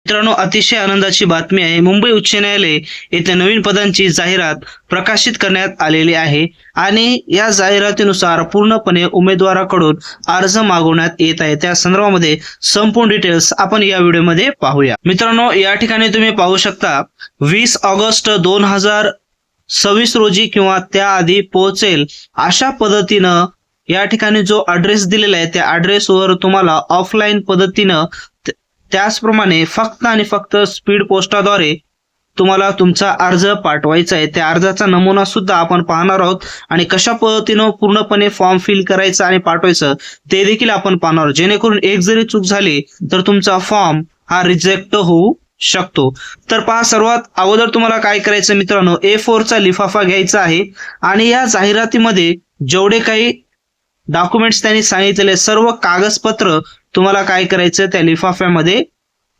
मित्रांनो, अतिशय आनंदाची बातमी आहे. मुंबई उच्च न्यायालय येथे नवीन पदांची जाहिरात प्रकाशित करण्यात आलेली आहे आणि या जाहिरातीनुसार पूर्णपणे उमेदवाराकडून अर्ज मागवण्यात येत आहे. त्या संदर्भामध्ये संपूर्ण डिटेल्स आपण या व्हिडिओमध्ये पाहूया. मित्रांनो, या ठिकाणी तुम्ही पाहू शकता 20 ऑगस्ट 2026 रोजी किंवा त्याआधी पोहोचेल अशा पद्धतीनं या ठिकाणी जो ऍड्रेस दिलेला आहे त्या ऍड्रेसवर तुम्हाला ऑफलाईन पद्धतीनं त्याचप्रमाणे फक्त आणि फक्त स्पीड पोस्टाद्वारे तुम्हाला तुमचा अर्ज पाठवायचा आहे. त्या अर्जाचा नमुना सुद्धा आपण पाहणार आहोत आणि कशा पद्धतीनं पूर्णपणे फॉर्म फिल करायचं आणि पाठवायचं ते देखील आपण पाहणार आहोत, जेणेकरून एक जरी चूक झाली तर तुमचा फॉर्म हा रिजेक्ट होऊ शकतो. तर पहा, सर्वात अगोदर तुम्हाला काय करायचं मित्रांनो, A4 चा लिफाफा घ्यायचा आहे आणि या जाहिरातीमध्ये जेवढे काही डॉक्युमेंट्स त्यांनी सांगितलेले सर्व कागदपत्र तुम्हाला काय करायचं त्या लिफाफ्यामध्ये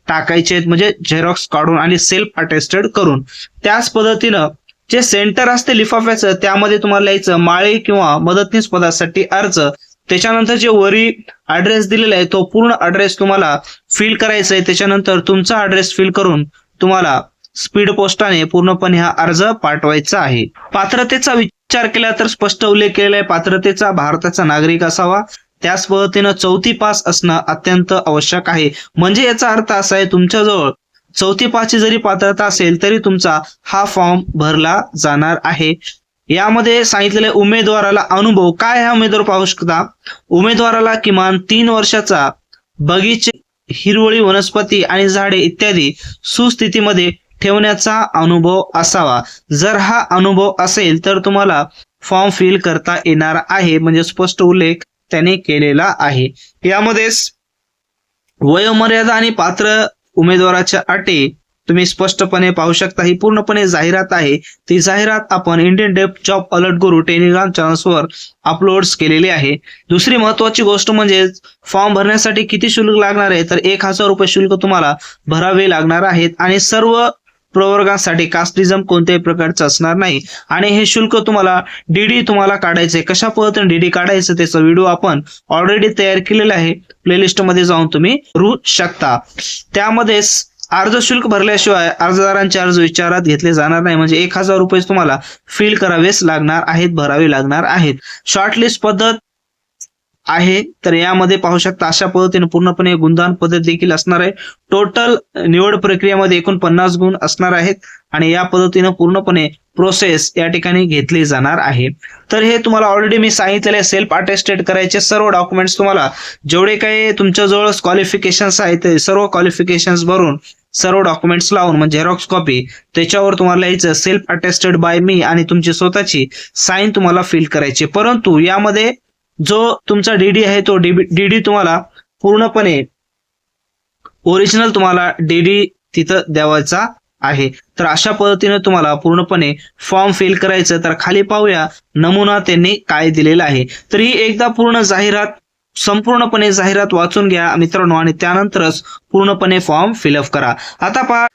टाकायचे आहेत, म्हणजे झेरॉक्स काढून आणि सेल्फ अटेस्टेड करून. त्याच पद्धतीनं जे सेंटर असते लिफाफ्याचं त्यामध्ये तुम्हाला लिहायचं माळी किंवा मदतनीस पदासाठी अर्ज. त्याच्यानंतर जे वरी ऍड्रेस दिलेला आहे तो पूर्ण ऍड्रेस तुम्हाला फिल करायचा आहे. त्याच्यानंतर तुमचा ऍड्रेस फिल करून तुम्हाला स्पीड पोस्टाने पूर्णपणे हा अर्ज पाठवायचा आहे. पात्रतेचा विचार केला तर स्पष्ट उल्लेख केलेला आहे पात्रतेचा भारताचा नागरिक असावा. त्याच पद्धतीनं 4थी पास असणं अत्यंत आवश्यक आहे. म्हणजे याचा अर्थ असा आहे, तुमच्याजवळ 4थी पासची जरी पात्रता असेल तरी तुमचा हा फॉर्म भरला जाणार आहे. यामध्ये सांगितलेले उमेदवाराला अनुभव काय, हा उमेदवार पाहू शकता. उमेदवाराला किमान 3 वर्षाचा बगीचे, हिरवळी, वनस्पती आणि झाडे इत्यादी सुस्थितीमध्ये ठेवण्याचा अनुभव असावा. जर हा अनुभव असेल तर तुम्हाला फॉर्म फिल करता येणार आहे, म्हणजे स्पष्ट उल्लेख त्याने केलेला आहे. यामध्येच वयोमर्यादा आणि पात्र उमेदवाराच्या अटी तुम्ही स्पष्टपणे पाहू शकता. ही पूर्णपणे जाहिरात आहे. ती जाहिरात आपण इंडियन डेप्थ जॉब अलर्ट गुरु टेलिग्राम चॅनल्सवर अपलोड्स केलेली आहे. दुसरी महत्वाची गोष्ट म्हणजे फॉर्म भरण्यासाठी किती शुल्क लागणार आहे, तर 1000 रुपये शुल्क तुम्हाला भरावे लागणार आहेत आणि सर्व प्रवर्गासाठी कास्टिझम कोणत्याही प्रकारचं असणार नाही. आणि हे शुल्क तुम्हाला डीडी तुम्हाला काढायचंय. कशा पद्धतीने डीडी काढायचं त्याचा व्हिडिओ आपण ऑलरेडी तयार केलेला आहे, प्लेलिस्ट मध्ये जाऊन तुम्ही करू शकता. त्यामध्येच अर्ज शुल्क भरल्याशिवाय अर्जदारांचे अर्ज विचारात घेतले जाणार नाही, म्हणजे 1000 रुपये तुम्हाला फिल करावेच लागणार आहेत, भरावे लागणार आहेत. शॉर्टलिस्ट पद्धत आहे, तर यामध्ये पाहू शकता अशा पद्धतीने पूर्णपणे गुणदान पद्धत देखील असणार आहे. टोटल निवड प्रक्रियेमध्ये एकूण 50 गुण असणार आहेत आणि या पद्धतीने पूर्णपणे प्रोसेस या ठिकाणी घेतली जाणार आहे. तर हे तुम्हाला ऑलरेडी मी सांगितलेले सेल्फ अटेस्टेड करायचे सर्व डॉक्युमेंट्स, तुम्हाला जेवढे काही तुमच्याजवळ क्वालिफिकेशन्स आहेत ते सर्व क्वालिफिकेशन्स भरून सर्व डॉक्युमेंट्स लावून म्हणजे झेरॉक्स कॉपी त्याच्यावर तुम्हाला लिहायचं सेल्फ अटेस्टेड बाय मी आणि तुमची स्वतःची साईन तुम्हाला फिल करायची. परंतु यामध्ये जो तुमचा डीडी आहे तो डीडी तुम्हाला पूर्णपणे ओरिजिनल तुम्हाला डीडी तिथं द्यावायचा आहे. तर अशा पद्धतीने तुम्हाला पूर्णपणे फॉर्म फिल करायचं. तर खाली पाहूया नमुना त्यांनी काय दिलेला आहे. तर ही एकदा पूर्ण जाहिरात संपूर्णपणे जाहिरात वाचून घ्या मित्रांनो आणि त्यानंतरच पूर्णपणे फॉर्म फिलअप करा. आता पहा,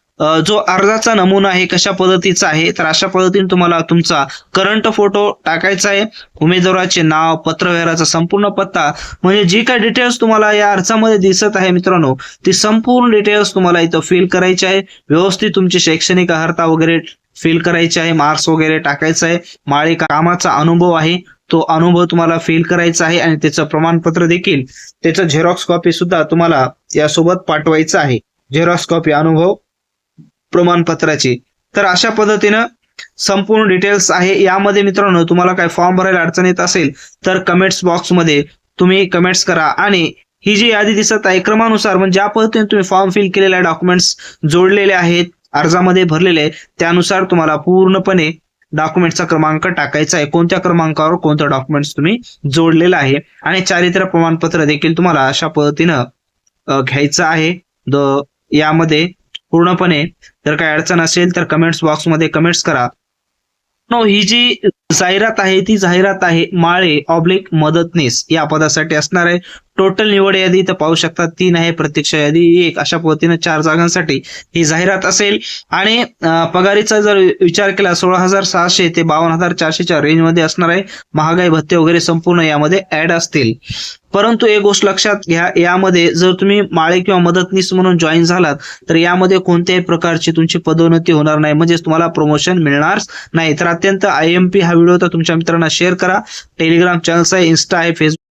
जो अर्जाचा नमुना आहे कशा पद्धतीचा आहे, तर अशा पद्धतीने तुम्हाला तुमचा करंट फोटो टाकायचा आहे, उमेदवाराचे नाव, पत्रव्यवहाराचा संपूर्ण पत्ता, म्हणजे जी काही डिटेल्स तुम्हाला या अर्जामध्ये दिसत आहे मित्रांनो ती संपूर्ण डिटेल्स तुम्हाला इथं फिल करायची आहे. व्यवस्थित तुमची शैक्षणिक अर्हता वगैरे फिल करायची आहे, मार्क्स वगैरे टाकायचं आहे, माळी कामाचा अनुभव आहे तो अनुभव तुम्हाला फिल करायचा आहे आणि त्याचं प्रमाणपत्र देखील त्याचं झेरॉक्स कॉपी सुद्धा तुम्हाला यासोबत पाठवायचं आहे, झेरॉक्स कॉपी अनुभव प्रमाणपत्राची. तर अशा पद्धतीनं संपूर्ण डिटेल्स आहे. यामध्ये मित्रांनो तुम्हाला काय फॉर्म भरायला अडचण येत असेल तर कमेंट्स बॉक्समध्ये तुम्ही कमेंट्स करा आणि ही जी यादी दिसत आहे क्रमानुसार म्हणजे ज्या पद्धतीने तुम्ही फॉर्म फिल केलेले डॉक्युमेंट्स जोडलेले आहेत अर्जामध्ये भरलेले त्यानुसार तुम्हाला पूर्णपणे डॉक्युमेंटचा क्रमांक टाकायचा आहे, कोणत्या क्रमांकावर कोणतं डॉक्युमेंट्स तुम्ही जोडलेलं आहे आणि चारित्र्य प्रमाणपत्र देखील तुम्हाला अशा पद्धतीनं घ्यायचं आहे. यामध्ये पूर्णपणे जर काही अडचण असेल तर कमेंट्स बॉक्समध्ये कमेंट्स करा. ही जी जाहिरात आहे ती जाहिरात आहे माळे ऑब्लिक मदतनीस या पदासाठी असणार आहे. टोटल निवड यादी इथं पाहू शकता 3 आहे, प्रत्यक्ष यादी 1, अशा पद्धतीने 4 जागांसाठी ही जाहिरात असेल. आणि पगारीचा जर विचार केला 16,600 ते 52,400च्या रेंजमध्ये असणार आहे. महागाई भत्ते वगैरे संपूर्ण यामध्ये ऍड असतील. परंतु एक गोष्ट लक्षात घ्या, यामध्ये जर तुम्ही माळे किंवा मदतनीस म्हणून जॉईन झालात तर यामध्ये कोणत्याही प्रकारची तुमची पदोन्नती होणार नाही, म्हणजेच तुम्हाला प्रमोशन मिळणार नाही. तर अत्यंत IMP हा व्हिडिओ तर तुमच्या मित्रांना शेअर करा. टेलिग्राम चॅनल्स आहे, इन्स्टा आहे, फेसबुक